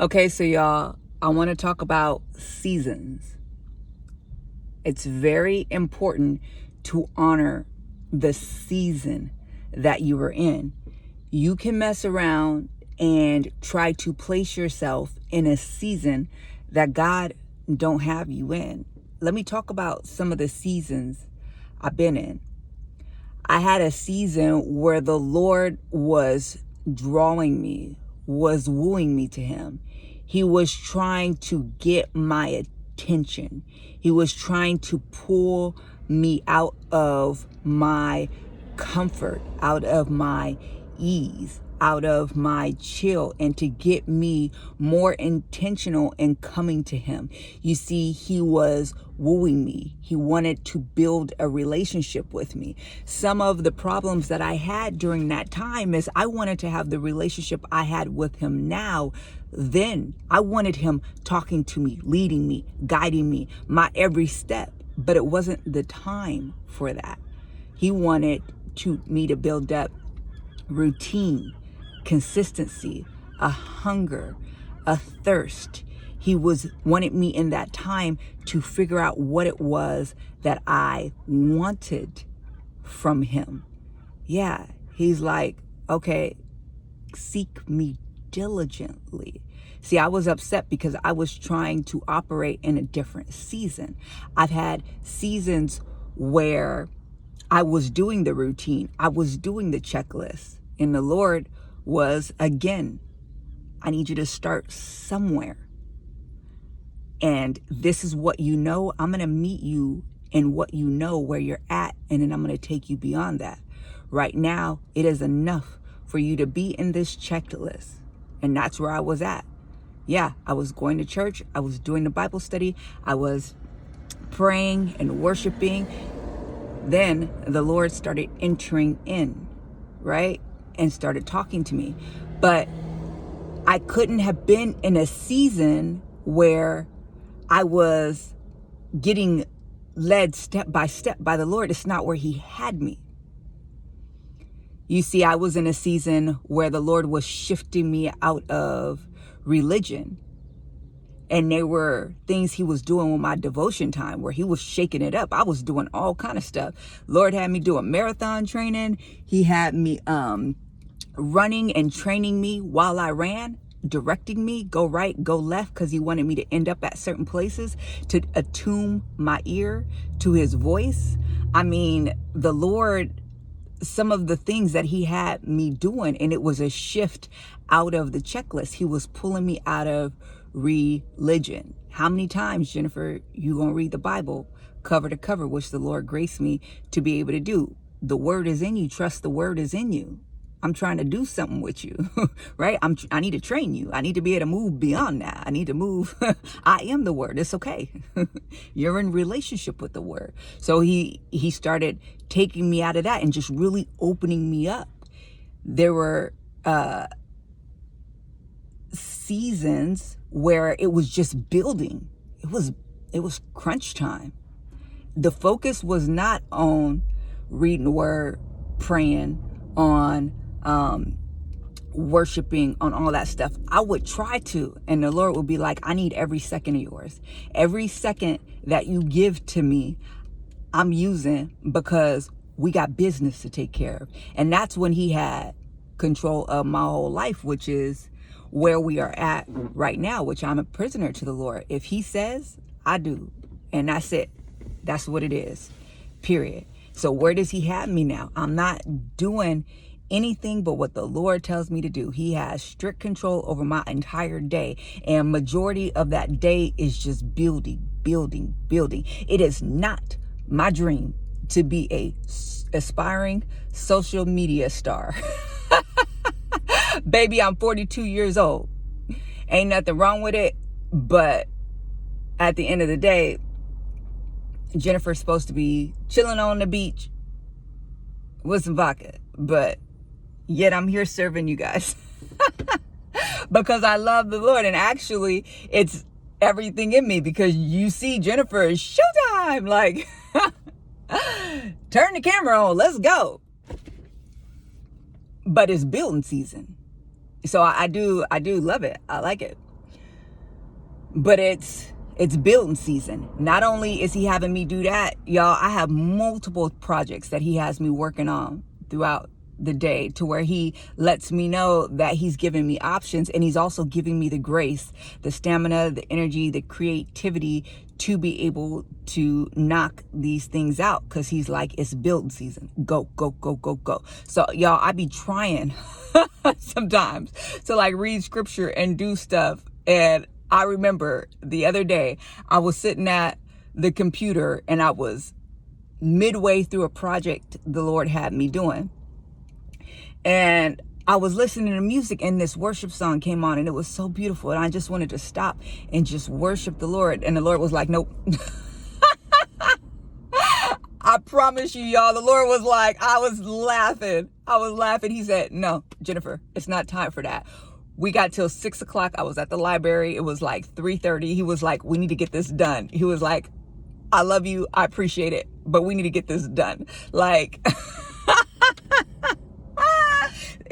Okay, so y'all, I want to talk about seasons. It's very important to honor the season that you are in. You can mess around and try to place yourself in a season that God don't have you in. Let me talk about some of the seasons I've been in. I had a season where the Lord was drawing me, was wooing me to him. He was trying to get my attention. He was trying to pull me out of my comfort, out of my ease, out of my chill, and to get me more intentional in coming to him. You see, he was wooing me. He wanted to build a relationship with me. Some of the problems that I had during that time is I wanted to have the relationship I had with him now. Then I wanted him talking to me, leading me, guiding me, my every step, but it wasn't the time for that. He wanted me to build up routine, consistency, a hunger, a thirst. He wanted me in that time to figure out what it was that I wanted from him. Yeah, he's like, okay, seek me diligently. See, I was upset because I was trying to operate in a different season. I've had seasons where I was doing the routine, I was doing the checklist, and the Lord was, again, I need you to start somewhere. And this is what you know. I'm going to meet you in what you know, where you're at, and then I'm going to take you beyond that. Right now, it is enough for you to be in this checklist. And that's where I was at. Yeah, I was going to church. I was doing the Bible study. I was praying and worshiping. Then the Lord started entering in, right? And started talking to me. But I couldn't have been in a season where I was getting led step by step by the Lord. It's not where he had me. You see, I was in a season where the Lord was shifting me out of religion. And there were things he was doing with my devotion time where he was shaking it up. I was doing all kind of stuff. Lord had me doing marathon training. He had me running and training me while I ran, directing me, go right, go left, because he wanted me to end up at certain places to attune my ear to his voice. I mean, the Lord, some of the things that he had me doing, and it was a shift out of the checklist. He was pulling me out of religion. How many times, Jennifer, you gonna read the Bible cover to cover, which the Lord graced me to be able to do? The word is in you. Trust the word is in you. I'm trying to do something with you, right? I need to train you. I need to be able to move beyond that. I need to move. I am the word. It's okay. You're in relationship with the word. So he started taking me out of that and just really opening me up. There were seasons where it was just building. It was crunch time. The focus was not on reading the word, praying, on worshiping, on all that stuff. I would try to, and the Lord would be like, I need every second of yours. Every second that you give to me, I'm using, because we got business to take care of. And that's when he had control of my whole life, which is where we are at right now, which I'm a prisoner to the Lord. If he says, I do. And that's it. That's what it is. Period. So where does he have me now? I'm not doing anything but what the Lord tells me to do. He has strict control over my entire day. And majority of that day is just building, building, building. It is not my dream to be a aspiring social media star. Baby, I'm 42 years old. Ain't nothing wrong with it. But at the end of the day, Jennifer's supposed to be chilling on the beach with some vodka. But yet I'm here serving you guys. Because I love the Lord. And actually, it's everything in me. Because you see, Jennifer, is showtime. Like, turn the camera on. Let's go. But it's building season. So I do love it. I like it. But it's building season. Not only is he having me do that, y'all, I have multiple projects that he has me working on throughout the day, to where he lets me know that he's giving me options, and he's also giving me the grace, the stamina, the energy, the creativity to be able to knock these things out, because he's like, it's building season. Go, go, go, go, go. So y'all, I be trying sometimes to like read scripture and do stuff. And I remember the other day I was sitting at the computer and I was midway through a project the Lord had me doing. And I was listening to music, and this worship song came on, and it was so beautiful. And I just wanted to stop and just worship the Lord. And the Lord was like, nope. I promise you, y'all, the Lord was like, I was laughing. He said, no, Jennifer, it's not time for that. We got till 6 o'clock. I was at the library. It was like 3:30. He was like, we need to get this done. He was like, I love you. I appreciate it, but we need to get this done. Like,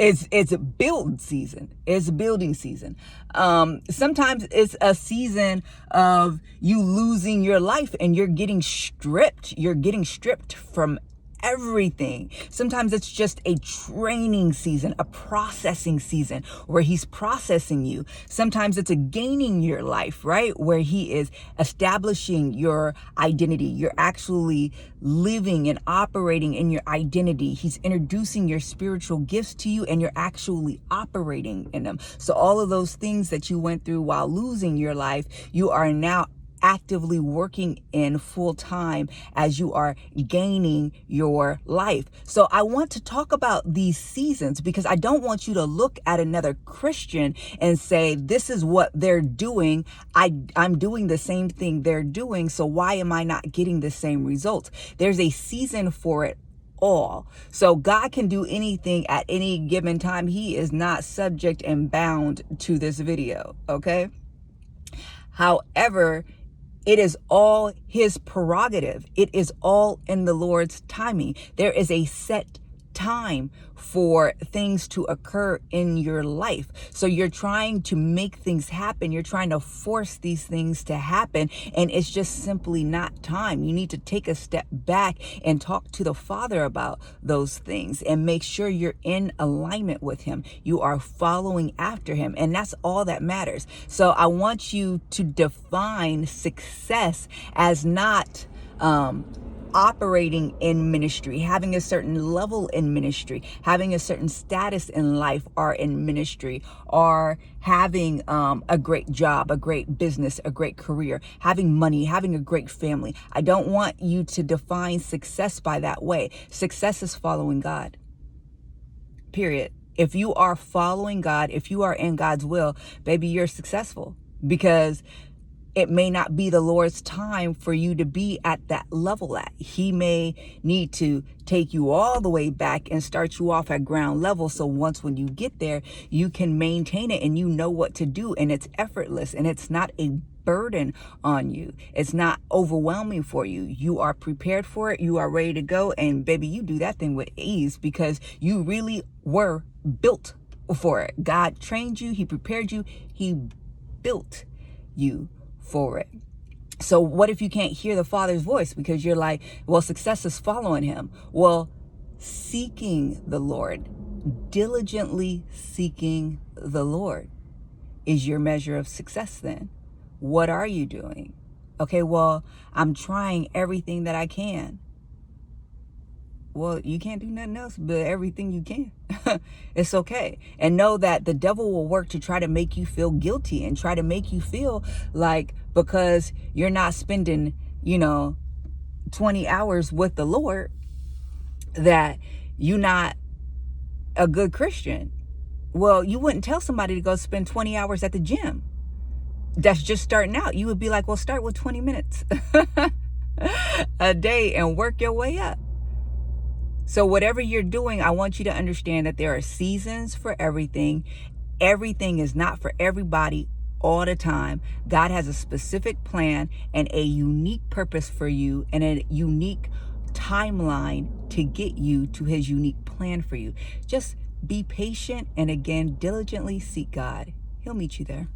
it's building season. It's building season. Sometimes it's a season of you losing your life and you're getting stripped. You're getting stripped from everything. Sometimes it's just a training season, a processing season where he's processing you. Sometimes it's a gaining your life, right? Where he is establishing your identity. You're actually living and operating in your identity. He's introducing your spiritual gifts to you, and you're actually operating in them. So all of those things that you went through while losing your life, you are now actively working in full time as you are gaining your life. So I want to talk about these seasons, because I don't want you to look at another Christian and say, this is what they're doing. I'm doing the same thing they're doing. So why am I not getting the same results? There's a season for it all. So God can do anything at any given time. He is not subject and bound to this video. Okay. However, it is all his prerogative. It is all in the Lord's timing. There is a set time for things to occur in your life. So you're trying to make things happen. You're trying to force these things to happen, and it's just simply not time. You need to take a step back and talk to the Father about those things and make sure you're in alignment with him. You are following after him, and that's all that matters. So I want you to define success as not operating in ministry, having a certain level in ministry, having a certain status in life or in ministry, or having a great job, a great business, a great career, having money, having a great family. I don't want you to define success by that way. Success is following God. Period. If you are following God, if you are in God's will, baby, you're successful, because it may not be the Lord's time for you to be at that level at. He may need to take you all the way back and start you off at ground level. So when you get there, you can maintain it and you know what to do, and it's effortless and it's not a burden on you. It's not overwhelming for you. You are prepared for it. You are ready to go. And baby, you do that thing with ease, because you really were built for it. God trained you. He prepared you. He built you for it. So what if you can't hear the Father's voice because you're like, well, success is following him? Well, seeking the Lord, diligently seeking the Lord is your measure of success then. What are you doing? Okay, well, I'm trying everything that I can. Well, you can't do nothing else but everything you can. It's okay. And know that the devil will work to try to make you feel guilty and try to make you feel like, because you're not spending, 20 hours with the Lord, that you're not a good Christian. Well, you wouldn't tell somebody to go spend 20 hours at the gym that's just starting out. You would be like, well, start with 20 minutes a day and work your way up. So whatever you're doing, I want you to understand that there are seasons for everything. Everything is not for everybody all the time. God has a specific plan and a unique purpose for you, and a unique timeline to get you to his unique plan for you. Just be patient and, again, diligently seek God. He'll meet you there.